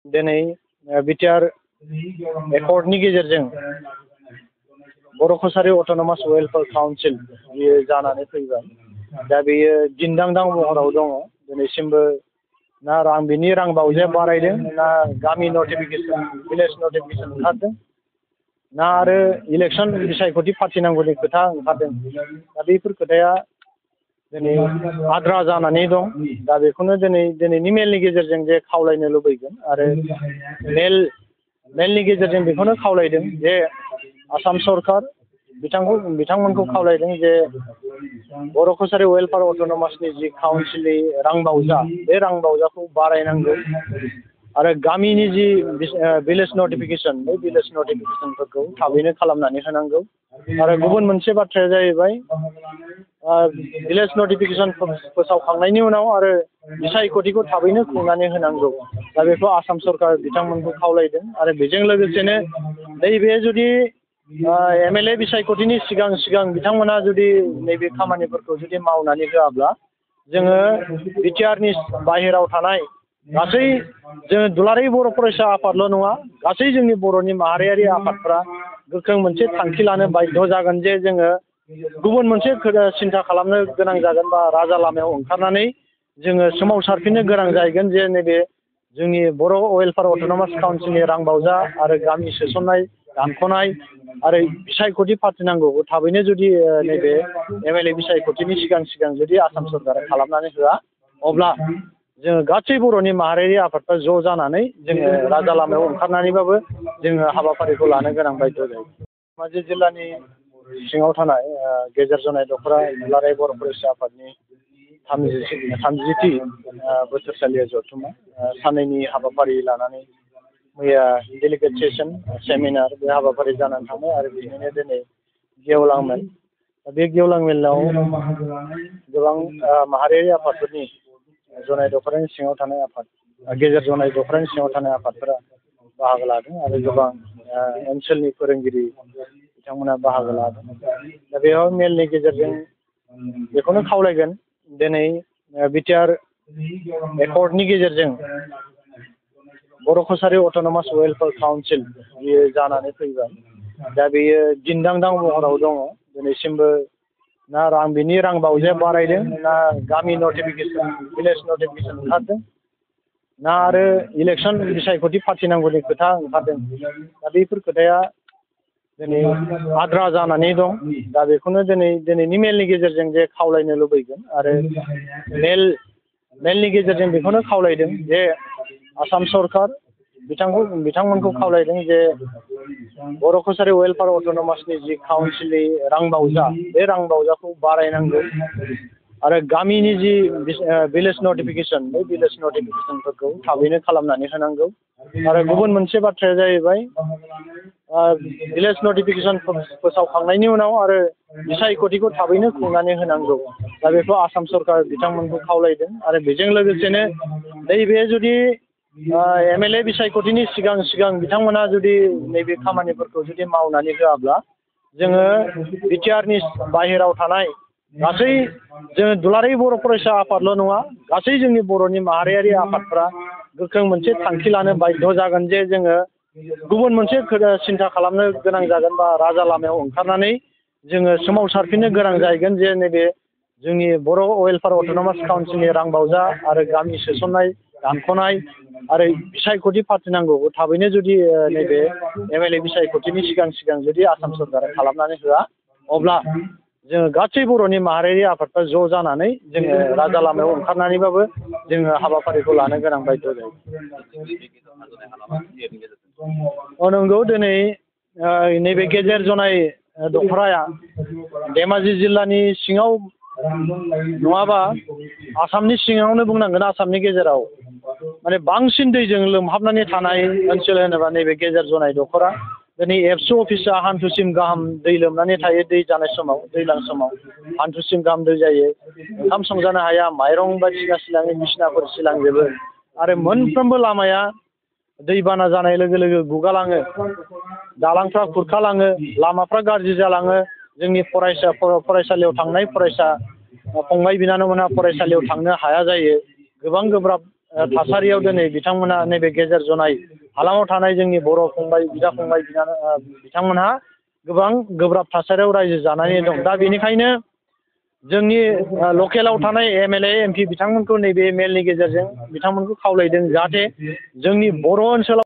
दिनै बिटिआर एकर्डनि गेजेरजों बर' कसारि autonomous welfare council बियो जानानै फैबाय। दा बेयो दिन्दांदां महराव दङ। दिनैसिमबो ना बिनि रां बावजाया बारायदों, ना गामि नटिफिकेसन भिलेज नटिफिकेसन ओंखारदों, ना आरो इलेक्सन बिसायख'थि फाथिनांगौनि खोथा ओंखारदों। दा बेफोर खोथाया दिनै आद्रा जानानै दं। दा बेखौनो दिनैनि मेलनि गेजेरजों जे खावलायनो लुबैगोन आरो मेलनि गेजेरजों बेखौनो खावलायदों जे आसाम सरकार बिथांमोनखौ खावलायदों जे बर' कसारि वेलफेयार अट'नमासनि जि काउन्सिलनि रां बावजा, बे रां बावजाखौ बारायनांगौ आरो गामिनि जि भिलेज नटिफिकेसन, बे भिलेज नटिफिकेसनफोरखौ थाबैनो खालामनानै होनांगौ। आरो गुबुन मोनसे बाथ्राया जाहैबाय भिलेज नटिफिकेसन फोसावखांनायनि उनाव आरो बिसायख'थिखौ थाबैनो खुंनानै होनांगौ। दा बेखौ आसाम सरकार बिथांमोनखौ खावलायदों। आरो बेजों लोगोसेनो नैबे जुदि एमएलए बिसायख'थिनि सिगां बिथांमोना जुदि नैबे खामानिफोरखौ जुदि मावनानै होआब्ला जोङो बिटिआरनि बाहेराव थानाय गासै जोङो दुलाराय बर' फरायसा आफादल' नङा, गासै जोंनि बर'नि माहारियारि आफादफ्रा गोख्रों मोनसे थांखि लानो बाध्य जागोन जे जोङो गुबुन मोनसे सिन्था खालामनो गोनां जागोन बा राजा लामायाव ओंखारनानै जोङो सोमावसारफिननो गोनां जाहैगोन जे नैबे जोंनि बर' वेलफेयार अट'नमास काउन्सिलनि रां बावजा आरो गामि सोसननाय, दानख'नाय आरो बिसायख'थि फाथिनांगौ थाबैनो जुदि नैबे एमएलए बिसायख'थिनि सिगां जुदि आसाम सरकारा खालामनानै होआ, अब्ला जोङो गासै बर'नि माहारियारि आफादफ्रा ज' जानानै जोङो राजा लामायाव ओंखारनानैबाबो जोङो हाबाफारिखौ लानो गोनां बायद' जायो। धेमाजि जिल्लानि सिङाव थानाय गेजेर जनाय दख'रा दुलाराय बर' फरायसा आफादनि 30थि बोसोरसालिया जथुम्मा साननैनि हाबाफारि लानानै मैया डेलिगेट सेसन सेमिनार बे हाबाफारि जानानै थांबाय आरो बिदिनो दिनै गेवलां मेल। बे गेवलां मेलाव गोबां माहारियारि आफादफोरनि जनाय दख'रानि सिङाव थानाय आफाद, गेजेर जनाय दख'रानि सिङाव थानाय आफादफोरा बाहागो लादों आरो गोबां ओनसोलनि फोरोंगिरि बिथांमोना बाहागो लादों। दा बेयाव मेलनि गेजेरजों बेखौनो खावलायगोन दिनै बिटिआर एकर्डनि गेजेरजों बर' कसारि अट'नमास वेलफेयार काउन्सिल बियो जानानै फैबाय। दा बेयो दिन्दांदां महराव दङ। दिनैसिमबो ना बिनि रां बावजाया बारायदों, ना गामि नटिफिकेसन भिलेज नटिफिकेसन ओंखारदों, ना आरो इलेक्सन बिसायख'थि फाथिनांगौनि खोथा ओंखारदों। दा बेफोर खोथाया दिनै आद्रा जानानै दं। दा बेखौनो दिनैनि मेलनि गेजेरजों जे खावलायनो लुबैगोन आरो मेलनि गेजेरजों बेखौनो खावलायदों जे आसाम सरकार बिथांमोनखौ खावलायदों जे बर' कसारि वेलफेयार अट'नमासनि जि काउन्सिलनि रां बावजा, बे रां बावजाखौ बारायनांगौ आरो गामिनि जि भिलेज नटिफिकेसन, बे भिलेज नटिफिकेसनफोरखौ थाबैनो खालामनानै होनांगौ। आरो गुबुन मोनसे बाथ्राया जाहैबाय भिलेज नटिफिकेसन फोसावखांनायनि उनाव आरो बिसायख'थिखौ थाबैनो खुंनानै होनांगौ। दा बेखौ आसाम सरकार बिथांमोनखौ खावलायदों। आरो बेजों लोगोसेनो नैबे जुदि एमएलए बिसायख'थिनि सिगां बिथांमोना जुदि नैबे खामानिफोरखौ जुदि मावनानै होआब्ला जोङो बिटिआरनि बाहेराव थानाय गासै जोङो दुलाराय बर' फरायसा आफादल' नङा, गासै जोंनि बर'नि माहारियारि आफादफ्रा गोख्रों मोनसे थांखि लानो बाध्य जागोन जे जोङो गुबुन मोनसे सिन्था खालामनो गोनां जागोन बा राजा लामायाव ओंखारनानै जोङो सोमावसारफिननो गोनां जाहैगोन जे नैबे जोंनि बर' वेलफेयार अट'नमास काउन्सिलनि रां बावजा आरो गामि सोसननाय, दानख'नाय आरो बिसायख'थि फाथिनांगौ थाबैनो जुदि नैबे एमएलए बिसायख'थिनि सिगां जुदि आसाम सरकारा खालामनानै होआ, अब्ला जोङो गासै बर'नि माहारियारि आफादफ्रा ज' जानानै जोङो राजा लामायाव ओंखारनानैबाबो जोङो हाबाफारिखौ लानो गोनां बायद' जायो। नंगौ, दिनै नैबे गेजेर जनाय दख'राया धेमाजि जिल्लानि सिङाव नङाबा आसामनि सिङावनो बुंनांगोन, आसामनि गेजेराव माने बांसिन दैजों लोमहाबनानै थानाय ओनसोल होनोबा नैबे गेजेर जनाय दख'रा। दिनै एबसु अफिसा हान्थुसिम गाहाम दै लोमनानै थायो। दै जानाय समाव, दैज्लां समाव हान्थुसिम गाहाम दै जायो। ओंखाम संजानो हाया, माइरं बायदिसिना सिलाङो, बिसिनाफोर सिलांजोबो आरो मोनफ्रोमबो लामाया दैबाना जानाय लोगो लोगो गुगालाङो, दालांफ्रा खुरखालाङो, लामाफ्रा गाज्रि जालाङो। जोंनि फरायसालियाव थांनाय फरायसा फंबाय बिनानावमोनहा फरायसालियाव थांनो हाया जायो। गोबां गोब्राब थासारियाव दिनै बिथांमोना नैबे गेजेर जनाय हालामाव थानाय जोंनि बर' फंबाय बिदा फंबाय बिथांमोनहा गोबां गोब्राब थासारियाव रायजो जानानै दं। दा बेनिखायनो जोंनि लकेलाव थानाय MLA MP बिथांमोनखौ नैबे मेलनि गेजेरजों बिथांमोनखौ खावलायदों जाहाथे जोंनि बर' ओनसोलाव